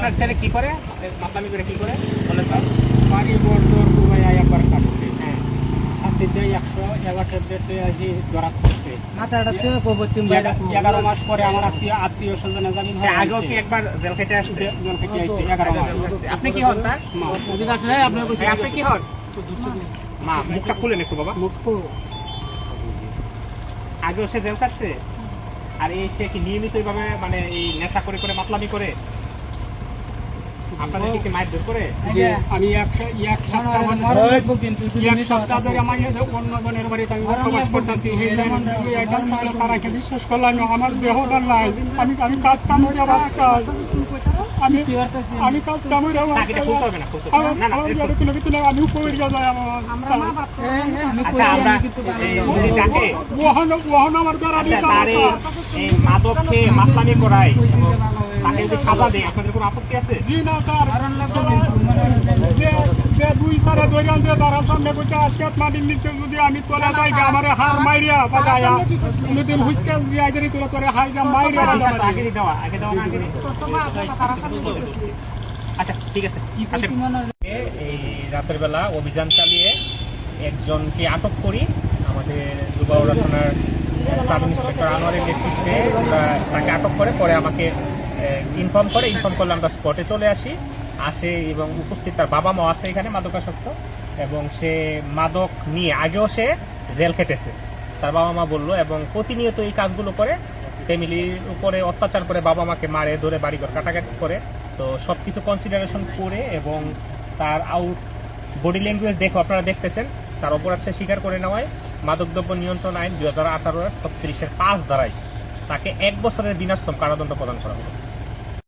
আপনার ছেলে কি করে, মাতলামি করে কি করে বলেন তো? বাড়ি বড় কুমাই একবার কাটছে, হ্যাঁ, হাতে যাই 111 ডেটে আছি ধরা করছে। মাথাটা থেকে কবচিম বাইরে 11 মাস পরে আমার আত্মীয় স্বজনে জানি সে আগেও কি একবার জেল খেটে আসছে? জন থেকে আইছে 11 মাস। আপনি কি হন তার? ওদিকে আসলে আপনি ভাই, আপনি কি হন? মা, মুখটা খুলেন একটু বাবা। মুখ আগেও সে জেল কাটছে, আর এই সে কি নিয়মিত এইভাবে মানে এই নেশা করে করে মাতলামি করে আপনাদের কি মায়ের দূর করে? যে আমি এক সপ্তাহ ধরে আমার অন্য জনের বাড়িতে আমি বসবাস করতেছি, তারাকে বিশ্বাস করলাম না, আমার দেহটা নাই, আমি কাজ কাম করে আবার কাজ, আমি কাজ কাম করে আবার টাকিটা খুলতে হবে না, খুলতে হবে না। না, না, এরকম। আমি উপরে যাই আমার আচ্ছা, আমরা এই নদীটাকে ওহন আমার বেড়ানি আচ্ছা, তার এই মাদক খেয়ে মাতলামি করায় এবং তাকে যদি সাজা দেয়, আপনাদের কোনো আপত্তি আছে? জি না স্যার, যে 2 সারে ধরিয়ান যে ধরার সামনে বসে আসিয়াত মাটির নিচে যদি আমি তোলা যাই আমার হার মাইরিয়া বাজায়া কোনদিন হুইস্কেল দিয়ে আগে তোলা করে হাই যা মাইরিয়া আগে দেওয়া না আগে আচ্ছা, ঠিক আছে। আসেন। এই রাতের বেলা অভিযান চালিয়ে একজনকে আটক করি। আমাদের দুবাউড়া থানার সাব ইন্সপেক্টর আনোয়ারের নেতৃত্বে তাকে আটক করে, পরে আমাকে ইনফর্ম করলে আমরা স্পটে চলে আসে এবং উপস্থিত তার বাবা মা আছে এখানে মাদকাসক্ত, এবং সে মাদক নিয়ে আগেও সে জেল খেটেছে তার বাবা মা বললো, এবং প্রতিনিয়ত এই কাজগুলো করে, ফ্যামিলির উপরে অত্যাচার করে, বাবা মাকে মারে ধরে বাড়িঘর কাটাকাটি করে। তো সব কিছু কনসিডারেশন করে এবং তার বডি ল্যাঙ্গুয়েজ দেখো আপনারা দেখতেছেন, তার অপরাধ সে স্বীকার করে নেওয়ায় মাদকদ্রব্য নিয়ন্ত্রণ আইন 2018-36-5 ধারায় তাকে 1 বছরের বিনাশ্রম কারাদণ্ড প্রদান করা হলো।